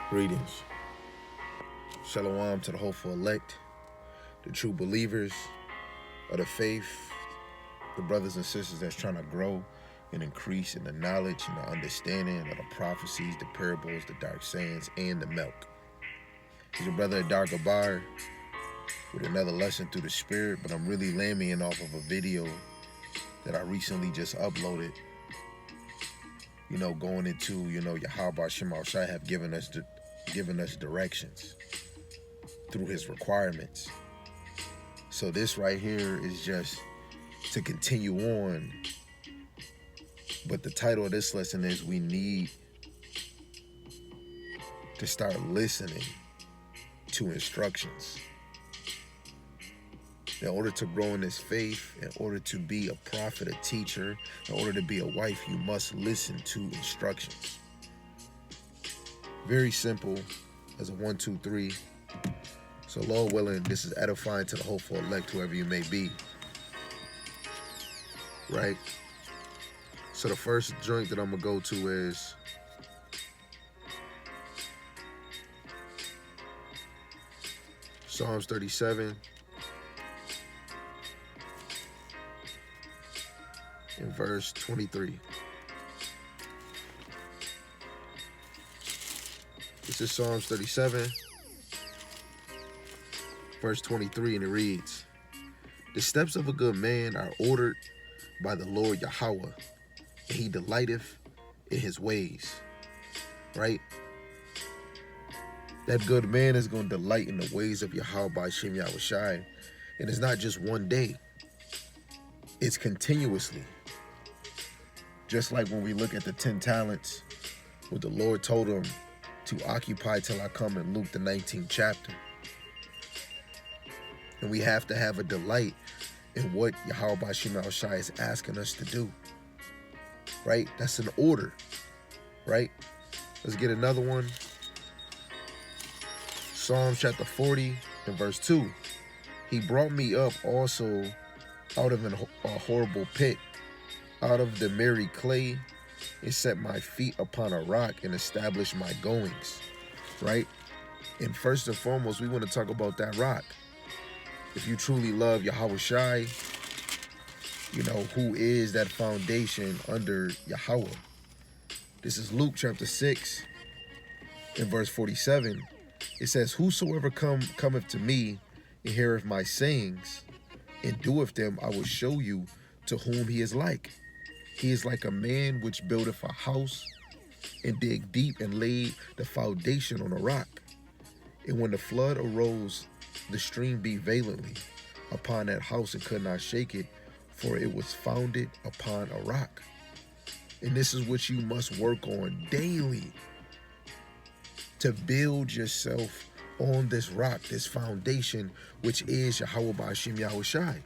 Greetings. Shalom to the hopeful elect, the true believers of the faith, the brothers and sisters that's trying to grow and increase in the knowledge and the understanding of the prophecies, the parables, the dark sayings, and the milk. It's your brother Adar Gabar with another lesson through the spirit, but I'm really lambing off of a video that I recently just uploaded. Going into, Yahweh Shema Shai have given us directions through his requirements. So this right here is just to continue on. But the title of this lesson is we need to start listening to instructions. In order to grow in this faith, in order to be a prophet, a teacher, in order to be a wife, you must listen to instructions. Very simple as a 1, 2, 3. So Lord willing, this is edifying to the hopeful elect, whoever you may be. Right? So the first joint that I'm going to go to is Psalms 37. In verse 23. This is Psalms 37, verse 23, and it reads, "The steps of a good man are ordered by the Lord Yahweh, and he delighteth in his ways." Right? That good man is going to delight in the ways of Yahweh by Shem Yahushai. And it's not just one day. It's continuously. Just like when we look at the 10 talents, what the Lord told him to occupy till I come in Luke the 19th chapter. And we have to have a delight in what Yahweh Bashim al-Shai is asking us to do. Right? That's an order. Right? Let's get another one. Psalms chapter 40 and verse 2. "He brought me up also out of a horrible pit, out of the miry clay, and set my feet upon a rock and established my goings." Right? And first and foremost, we want to talk about that rock. If you truly love Yahweh Shai, who is that foundation under Yahweh. This is Luke chapter 6 and verse 47. It says, "Whosoever cometh to me and heareth my sayings and doeth them, I will show you to whom he is like. He is like a man which buildeth a house and dig deep and laid the foundation on a rock. And when the flood arose, the stream beat violently upon that house and could not shake it, for it was founded upon a rock." And this is what you must work on daily, to build yourself on this rock, this foundation, which is Yahweh Ba'ashim Yahushai.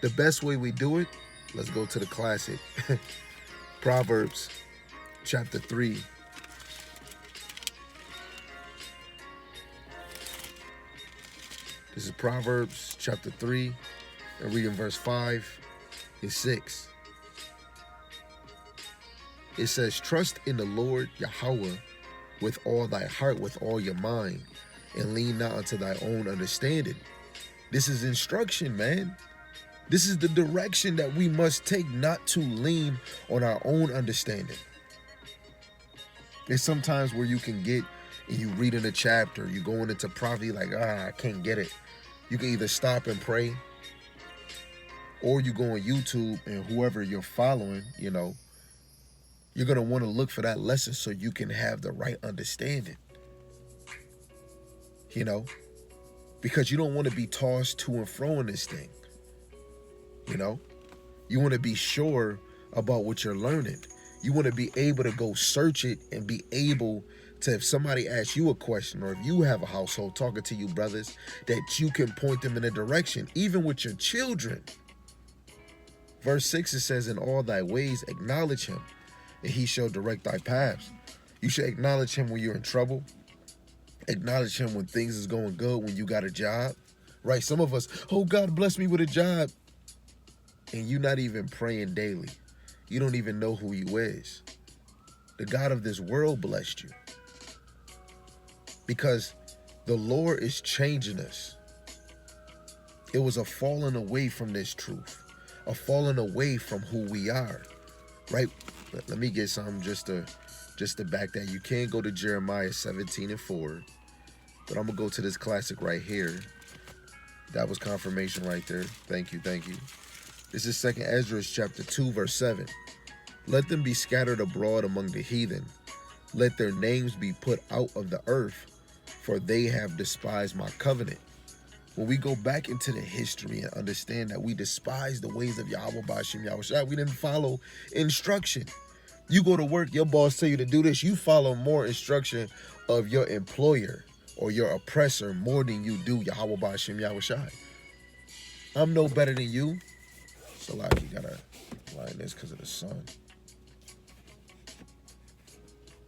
The best way we do it, let's go to the classic. Proverbs chapter 3. This is Proverbs chapter 3, and reading verse 5 and 6. It says, "Trust in the Lord Yahweh with all thy heart, with all your mind, and lean not unto thy own understanding." This is instruction, man. This is the direction that we must take, not to lean on our own understanding. There's sometimes where you can get, and you read in a chapter, you going into prophecy like, I can't get it. You can either stop and pray, or you go on YouTube and whoever you're following, you're going to want to look for that lesson so you can have the right understanding. Because you don't want to be tossed to and fro in this thing. You want to be sure about what you're learning. You want to be able to go search it and be able to, if somebody asks you a question, or if you have a household talking to you brothers, that you can point them in a direction, even with your children. Verse 6, it says, "In all thy ways acknowledge him, and he shall direct thy paths." You should acknowledge him when you're in trouble. Acknowledge him when things is going good, when you got a job. Right? Some of us, "Oh, God bless me with a job." And you're not even praying daily. You don't even know who you is. The God of this world blessed you. Because the Lord is changing us. It was a falling away from this truth, a falling away from who we are, right? Let me get something just to back that. You can go to Jeremiah 17:4, but I'm gonna go to this classic right here. That was confirmation right there. Thank you, thank you. This is 2nd Ezra chapter 2, verse 7. Let them be scattered abroad among the heathen. Let their names be put out of the earth, for they have despised my covenant. When we go back into the history and understand that we despise the ways of Yahweh Bashim Yahushua, we didn't follow instruction. You go to work, your boss tell you to do this, you follow more instruction of your employer or your oppressor more than you do Yahweh Bashim Yahushua. I'm no better than you. So like you gotta line this because of the sun.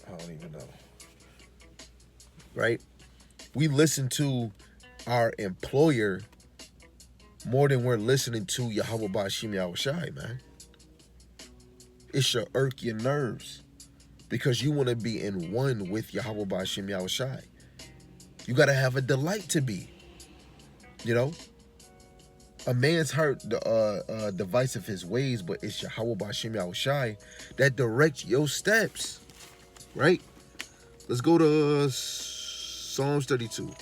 I don't even know. Right? We listen to our employer more than we're listening to Yahweh Bashim Yahushua, man. It should irk your nerves because you want to be in one with Yahweh Bashim Yahushua. You got to have a delight to be. You know? A man's heart device of his ways, but it's Yahweh Bashim Yahushua that directs your steps. Right? Let's go to Psalms 32.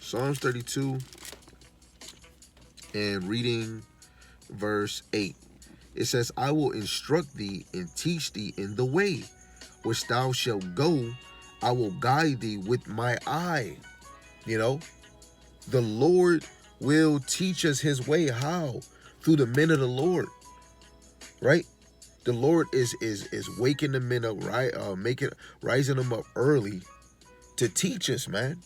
Psalms 32 and reading verse 8. It says, I will instruct thee and teach thee in the way which thou shalt go. I will guide thee with my eye. You know, the Lord will teach us his way. How? Through the men of the Lord. Right? The Lord is waking the men up, right? Rising them up early to teach us, man.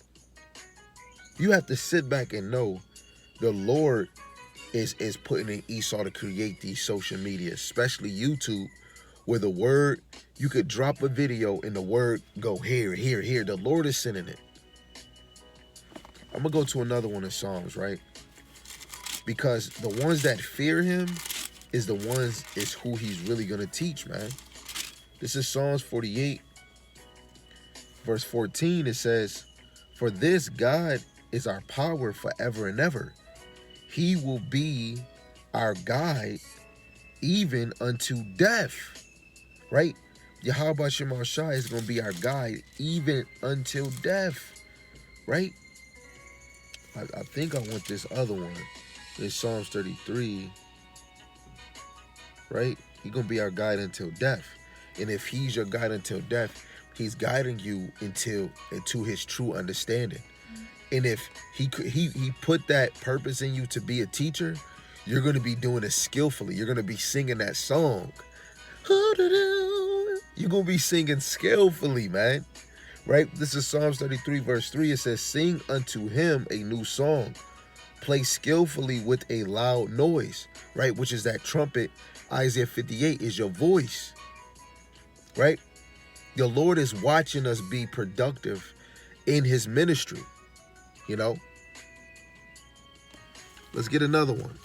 You have to sit back and know the Lord is putting in Esau to create these social media, especially YouTube, where the word, you could drop a video and the word go here, here, here. The Lord is sending it. I'm going to go to another one of Psalms, right? Because the ones that fear him is who he's really going to teach, man. This is Psalms 48, verse 14. It says, for this God is our power forever and ever. He will be our guide even unto death. Right? Yahweh Shema Shai is going to be our guide even until death. Right? I think I want this other one. It's Psalms 33. Right? He's going to be our guide until death. And if he's your guide until death, he's guiding you into his true understanding. And if he put that purpose in you to be a teacher, you're going to be doing it skillfully. You're going to be singing that song. You're going to be singing skillfully, man. Right? This is Psalms 33, verse 3. It says, sing unto him a new song. Play skillfully with a loud noise. Right? Which is that trumpet. Isaiah 58 is your voice. Right? The Lord is watching us be productive in his ministry. You know? Let's get another one.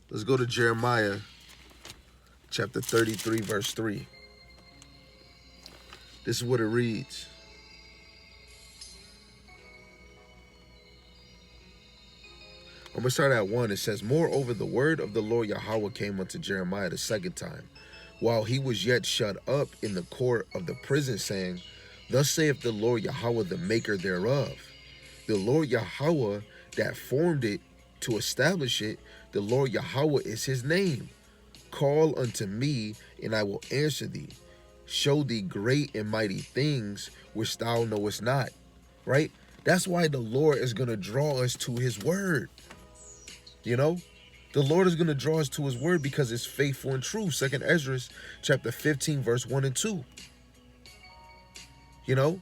Let's go to Jeremiah chapter 33, verse 3. This is what it reads. I'm going to start at 1. It says, moreover, the word of the Lord Yahweh came unto Jeremiah the second time, while he was yet shut up in the court of the prison, saying, thus saith the Lord Yahweh, the maker thereof, the Lord Yahweh that formed it to establish it, the Lord Yahweh is his name. Call unto me, and I will answer thee. Show thee great and mighty things which thou knowest not. Right? That's why the Lord is going to draw us to his word. You know? The Lord is going to draw us to his word because it's faithful and true. 2nd Ezra chapter 15, verse 1 and 2. You know?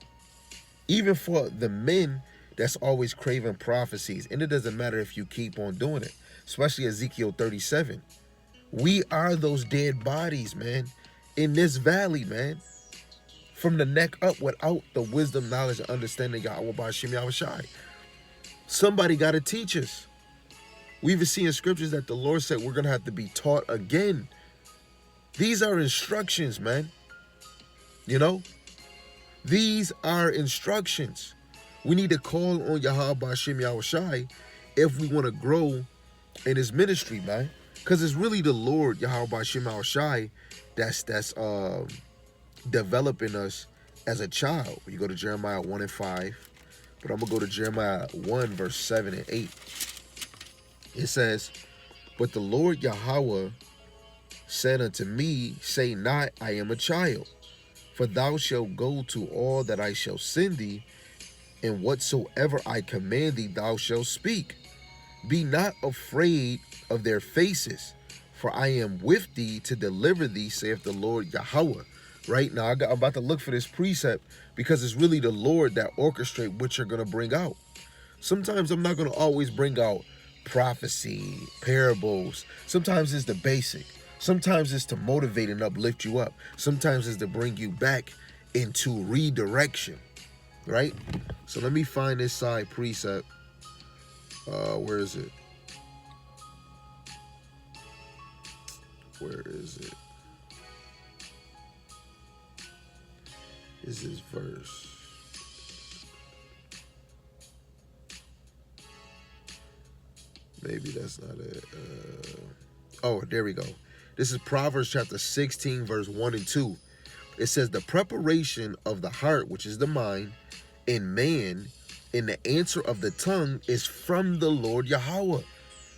Even for the men that's always craving prophecies, and it doesn't matter if you keep on doing it, especially Ezekiel 37. We are those dead bodies, man, in this valley, man, from the neck up without the wisdom, knowledge, and understanding of Yahweh Bashim Yahushai. Somebody got to teach us. We even see in scriptures that the Lord said we're going to have to be taught again. These are instructions, man. You know? These are instructions. We need to call on Yahweh Ba'Shem Yahushai if we want to grow in his ministry, man. Because it's really the Lord, Yahweh Ba'Shem Yahushai, that's developing us as a child. You go to Jeremiah 1 and 5. But I'm going to go to Jeremiah 1, verse 7 and 8. It says, but the Lord Yahweh said unto me, say not, I am a child. For thou shalt go to all that I shall send thee, and whatsoever I command thee thou shalt speak. Be not afraid of their faces, for I am with thee to deliver thee, saith the Lord Yahweh. Right now, I'm about to look for this precept because it's really the Lord that orchestrate what you're going to bring out. Sometimes I'm not going to always bring out prophecy, parables. Sometimes it's the basic. Sometimes it's to motivate and uplift you up. Sometimes it's to bring you back into redirection, right? So let me find this side precept. Where is it? Where is it? Is this verse? Maybe that's not it. Oh, there we go. This is Proverbs chapter 16, verse 1 and 2. It says, the preparation of the heart, which is the mind, in man, in the answer of the tongue, is from the Lord Yahweh.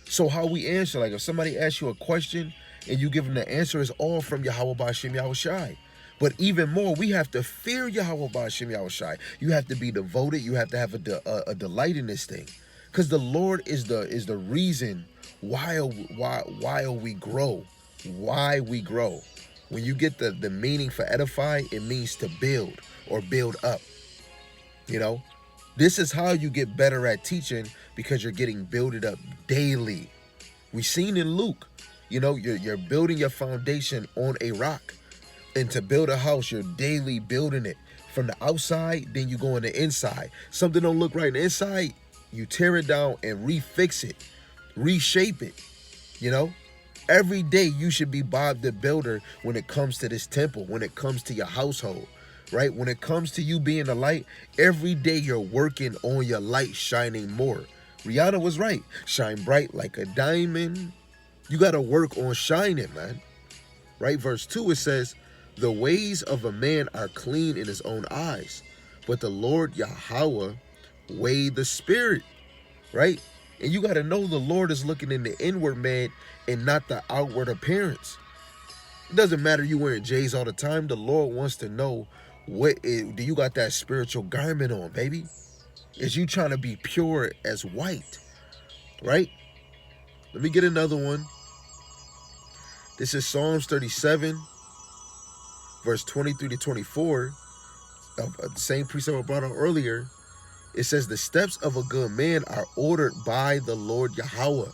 So how we answer, like if somebody asks you a question and you give them the answer, is all from Yahweh Ba'Shem Yahushai. But even more, we have to fear Yahweh Ba'Shem Yahushai. You have to be devoted. You have to have a delight in this thing. Because the Lord is the reason why we grow. Why we grow. When you get the meaning for edify, it means to build or build up. You know, this is how you get better at teaching, because you're getting builded up daily. We seen in Luke, you know, you're building your foundation on a rock. And to build a house, you're daily building it from the outside, then you go on the inside. Something don't look right on the inside, you tear it down and refix it, reshape it. You know, every day you should be Bob the Builder when it comes to this temple, when it comes to your household, right? When it comes to you being a light, every day you're working on your light shining more. Rihanna was right. Shine bright like a diamond. You got to work on shining, man. Right? Verse 2, it says, the ways of a man are clean in his own eyes, but the Lord Yahweh weigh the spirit, right? And you got to know the Lord is looking in the inward man and not the outward appearance. It doesn't matter you wearing J's all the time. The Lord wants to know, do you got that spiritual garment on, baby? Is you trying to be pure as white, right? Let me get another one. This is Psalms 37, verse 23 to 24, the same precept I brought out earlier. It says, the steps of a good man are ordered by the Lord Yahweh,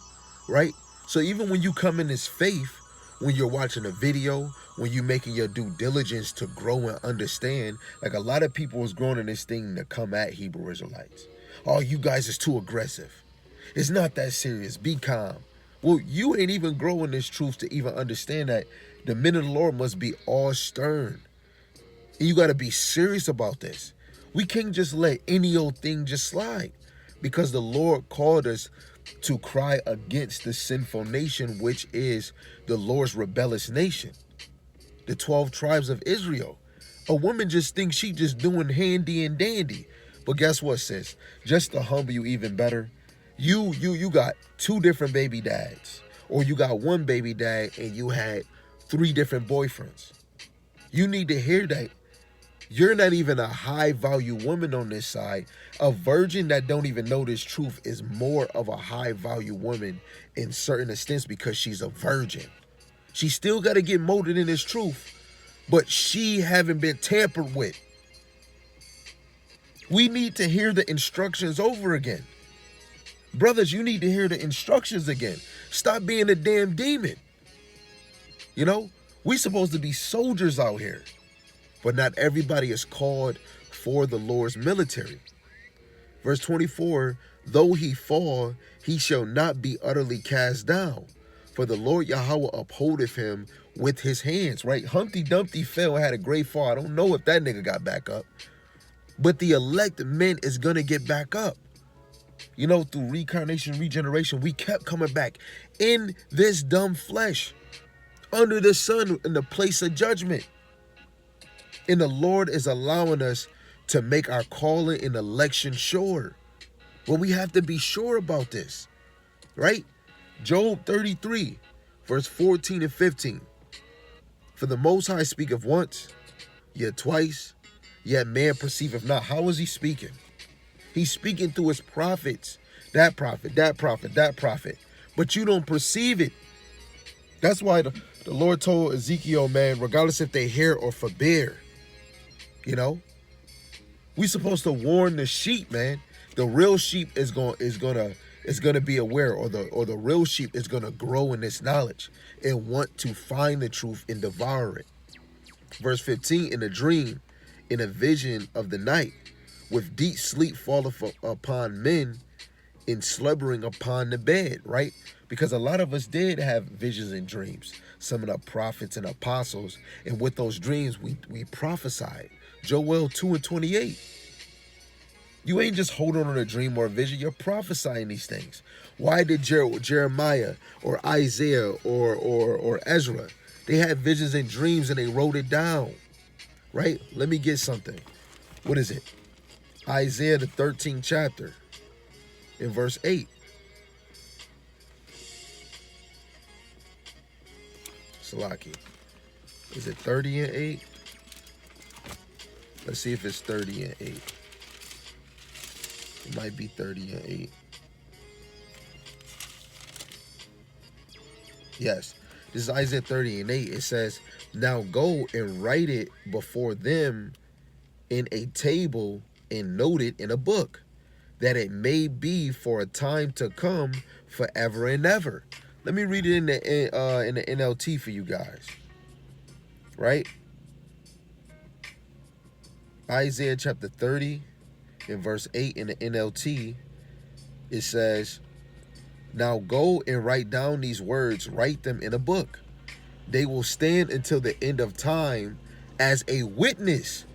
right? So even when you come in this faith, when you're watching a video, when you're making your due diligence to grow and understand, like a lot of people is growing in this thing to come at Hebrew Israelites. Oh, you guys is too aggressive. It's not that serious. Be calm. Well, you ain't even growing this truth to even understand that the men of the Lord must be all stern. And you got to be serious about this. We can't just let any old thing just slide, because the Lord called us to cry against the sinful nation, which is the Lord's rebellious nation, the 12 tribes of Israel. A woman just thinks she just doing handy and dandy. But guess what, sis? Just to humble you even better, you got 2 different baby dads, or you got 1 baby dad and you had 3 different boyfriends. You need to hear that you're not even a high value woman on this side. A virgin that don't even know this truth is more of a high value woman in certain extents, because she's a virgin. She still got to get molded in this truth, but she haven't been tampered with. We need to hear the instructions over again. Brothers, you need to hear the instructions again. Stop being a damn demon. You know, we supposed to be soldiers out here, but not everybody is called for the Lord's military. Verse 24, Though he fall, he shall not be utterly cast down. For the Lord Yahweh upholdeth him with his hands, right? Humpty Dumpty fell, had a great fall. I don't know if that nigga got back up. But the elect men is going to get back up. You know, through reincarnation, regeneration, we kept coming back in this dumb flesh, under the sun, in the place of judgment. And the Lord is allowing us to make our calling and election sure. But we have to be sure about this, right? Job 33, verse 14 and 15. For the Most High speaketh once, yet twice, yet man perceiveth not. How is he speaking? He's speaking through his prophets. That prophet, that prophet, that prophet. But you don't perceive it. That's why the Lord told Ezekiel, man, regardless if they hear or forbear, you know, we supposed to warn the sheep, man. The real sheep is gonna be aware, or the real sheep is gonna grow in this knowledge and want to find the truth and devour it. Verse 15, in a dream, in a vision of the night, with deep sleep falleth upon men, in slumbering upon the bed, right? Because a lot of us did have visions and dreams. Some of the prophets and apostles, and with those dreams, we prophesied. Joel 2 and 28. You ain't just holding on a dream or a vision, you're prophesying these things. Why did Jeremiah or Isaiah or Ezra, they had visions and dreams and they wrote it down, right? Let me get something. What is it? Isaiah, the 13th chapter, in verse 8. Salaki. Is it 30 and 8? Let's see if it's 30 and 8. It might be 30 and 8. Yes. This is Isaiah 30 and 8. It says, now go and write it before them in a table and note it in a book, that it may be for a time to come, forever and ever. Let me read it in the NLT for you guys. Right? Isaiah chapter 30 in verse 8 in the NLT, it says, now go and write down these words, write them in a book. They will stand until the end of time as a witness.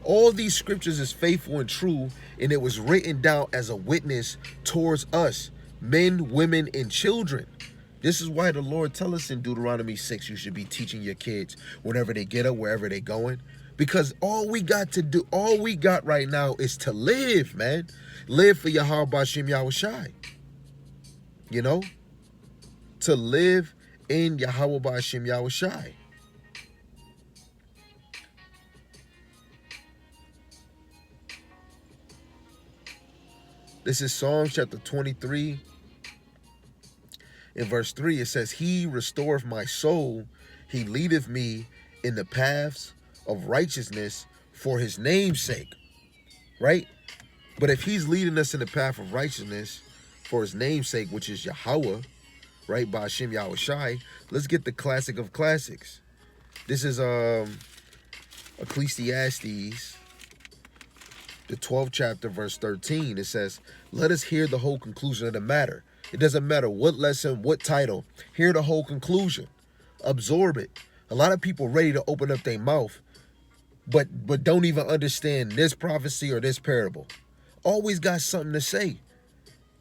All these scriptures is faithful and true, and it was written down as a witness towards us, men, women, and children. This is why the Lord tells us in Deuteronomy 6, you should be teaching your kids whenever they get up, wherever they're going. Because all we got to do, all we got right now is to live, man. Live for Yahweh B'Shem Yahushai. You know? To live in Yahweh B'Shem Yahushai. This is Psalms chapter 23. In verse 3, it says, he restoreth my soul. He leadeth me in the paths of righteousness for his name's sake. Right? But if he's leading us in the path of righteousness for his name's sake, which is Yahweh, right, B'Shem Yahushai, let's get the classic of classics. This is Ecclesiastes, the 12th chapter, verse 13. It says, let us hear the whole conclusion of the matter. It doesn't matter what lesson, what title. Hear the whole conclusion. Absorb it. A lot of people ready to open up their mouth, but don't even understand this prophecy or this parable. Always got something to say.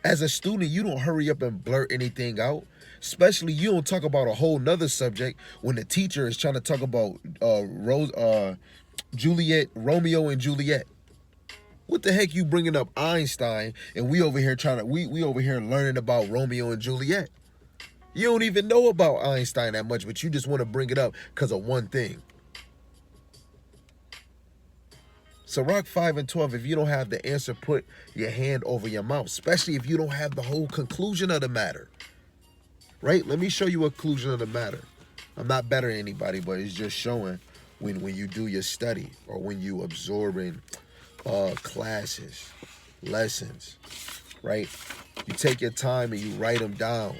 As a student, you don't hurry up and blurt anything out. Especially you don't talk about a whole nother subject when the teacher is trying to talk about Romeo and Juliet. What the heck you bringing up Einstein and we over here we over here learning about Romeo and Juliet? You don't even know about Einstein that much, but you just want to bring it up because of one thing. Sirach 5 and 12, if you don't have the answer, put your hand over your mouth, especially if you don't have the whole conclusion of the matter. Right? Let me show you a conclusion of the matter. I'm not better than anybody, but it's just showing when you do your study or when you absorbing classes, lessons, right? You take your time and you write them down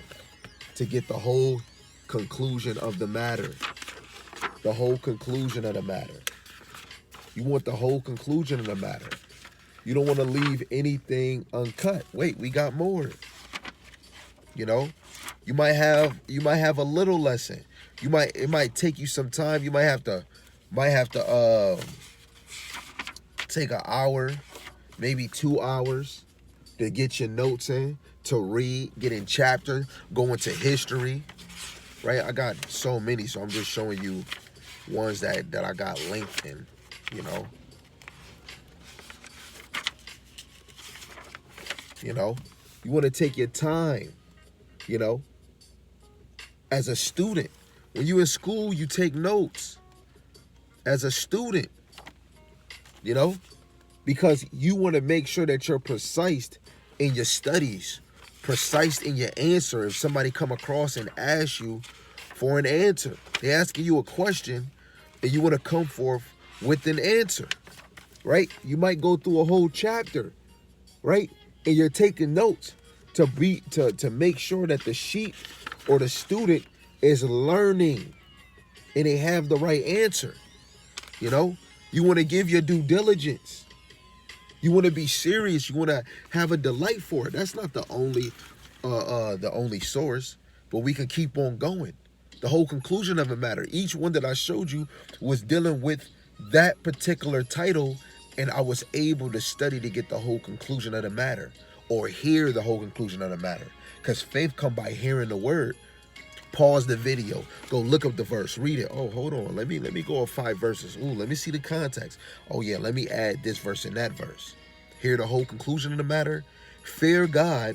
to get the whole conclusion of the matter. The whole conclusion of the matter. You want the whole conclusion of the matter. You don't want to leave anything uncut. Wait, we got more. You know, you might have a little lesson. It might take you some time. You might have to take an hour, maybe 2 hours to get your notes in, to read, get in chapter, go into history, right? I got so many, so I'm just showing you ones that I got linked in, you know. You know, you want to take your time, you know. As a student, when you in school, you take notes. As a student, you know, because you want to make sure that you're precise in your studies, precise in your answer. If somebody come across and ask you for an answer, they're asking you a question, and you want to come forth with an answer, right? You might go through a whole chapter, right? And you're taking notes to make sure that the sheep or the student is learning and they have the right answer. You know, you want to give your due diligence. You want to be serious. You want to have a delight for it. That's not the only source, but we can keep on going. The whole conclusion of the matter. Each one that I showed you was dealing with that particular title, and I was able to study to get the whole conclusion of the matter, or hear the whole conclusion of the matter. Because faith come by hearing the word. Pause the video, go look up the verse, read it. Oh, hold on, let me go 5 verses. Ooh, let me see the context. Oh yeah, let me add this verse and that verse. Hear the whole conclusion of the matter. Fear God,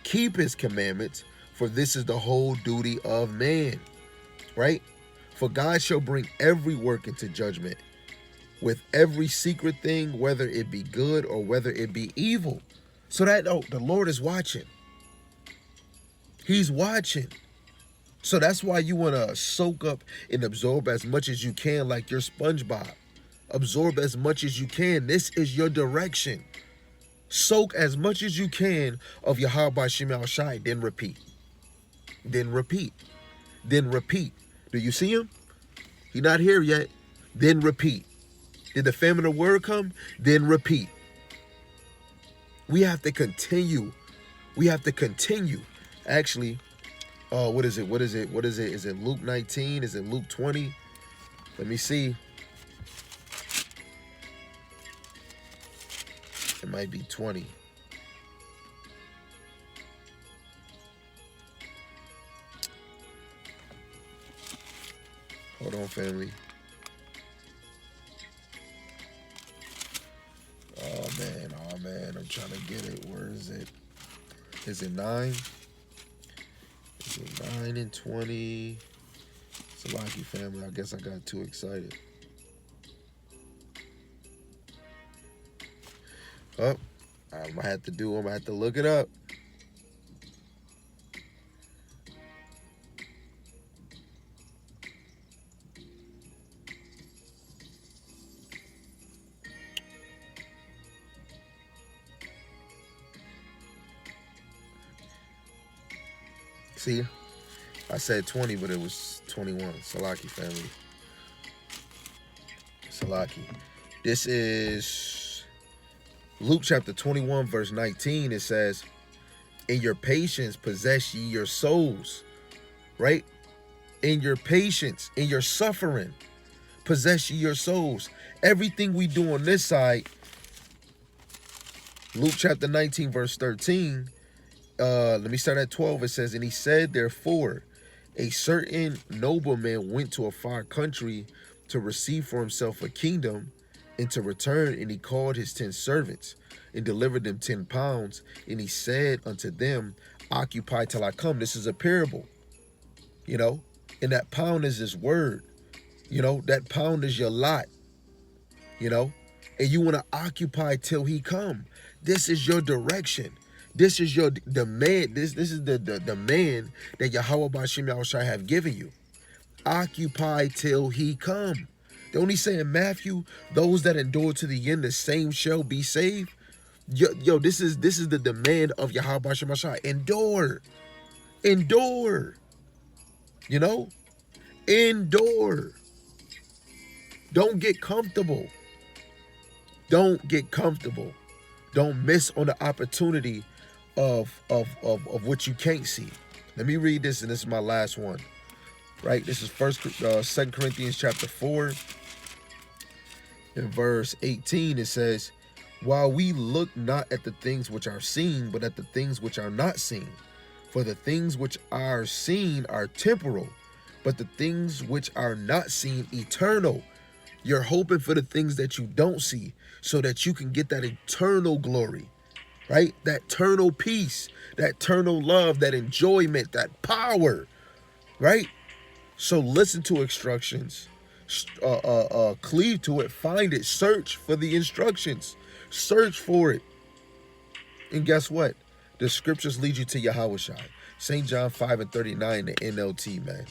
keep his commandments, for this is the whole duty of man. Right? For God shall bring every work into judgment, with every secret thing, whether it be good or whether it be evil. So that, the Lord is watching. He's watching. So that's why you want to soak up and absorb as much as you can, like your SpongeBob. Absorb as much as you can. This is your direction. Soak as much as you can of Yahweh Shem Shai, then repeat. Then repeat. Then repeat. Do you see him? He's not here yet. Then repeat. Did the famine of word come? Then repeat. We have to continue. We have to continue. Actually, what is it? Is it Luke 19? Is it Luke 20? Let me see. It might be 20. Hold on, family. Oh man, I'm trying to get it. Where is it? Is it 9? Is it 9 and 20? Salaki family, I guess I got too excited. Oh, I'm gonna have to look it up. See, I said 20, but it was 21. Salaki family. Salaki. This is Luke chapter 21, verse 19. It says, in your patience possess ye your souls. Right? In your patience, in your suffering, possess ye your souls. Everything we do on this side, Luke chapter 19, verse 13, let me start at 12. It says, and he said, therefore, a certain nobleman went to a far country to receive for himself a kingdom, and to return, and he called his 10 servants, and delivered them 10 pounds, and he said unto them, occupy till I come. This is a parable, you know, and that pound is his word, you know, that pound is your lot, you know, and you want to occupy till he come. This is your direction. This is your demand. This is the demand that Yahweh B'Shem Yahushua have given you. Occupy till he come. Don't he say in Matthew, those that endure to the end, the same shall be saved? Yo, this is the demand of Yahweh B'Shem Yahushua. Endure. Endure. You know? Endure. Don't get comfortable. Don't get comfortable. Don't miss on the opportunity of what you can't see. Let me read this, and this is my last one. Right? This is 2 Corinthians chapter 4, in verse 18. It says, while we look not at the things which are seen, but at the things which are not seen. For the things which are seen are temporal, but the things which are not seen eternal. You're hoping for the things that you don't see so that you can get that eternal glory, right? That eternal peace, that eternal love, that enjoyment, that power, right? So listen to instructions, cleave to it, find it, search for the instructions, search for it. And guess what? The scriptures lead you to Yahushua. St. John 5:39, the NLT, man.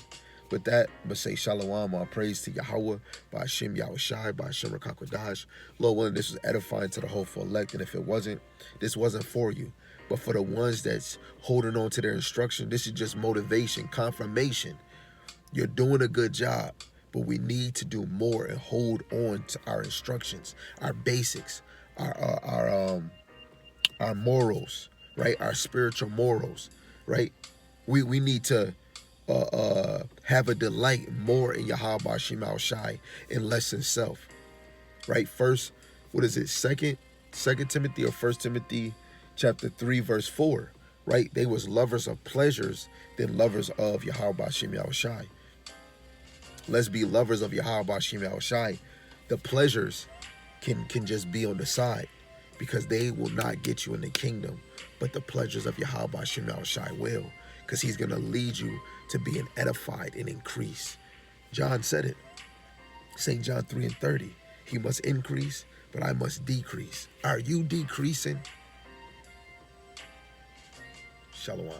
With that, I'm going to say shalom, all praise to Yahweh, by Hashem Yahushai, by Hashem Rakakwadash. Lord willing, this was edifying to the hopeful elect, and if it wasn't, this wasn't for you. But for the ones that's holding on to their instruction, this is just motivation, confirmation. You're doing a good job, but we need to do more and hold on to our instructions, our basics, our morals, right? Our spiritual morals, right? We need to have a delight more in Yahweh Shema Shai and less in self, right? First, what is it? Second Timothy or 1 Timothy chapter 3 verse 4, right? They was lovers of pleasures than lovers of Yahweh Shema Shai. Let's be lovers of Yahweh Shema Shai. The pleasures can just be on the side because they will not get you in the kingdom, but the pleasures of Yahweh Shema Shai will, because he's going to lead you to being edified and increase. John said it. St. John 3:30. He must increase, but I must decrease. Are you decreasing? Shalom.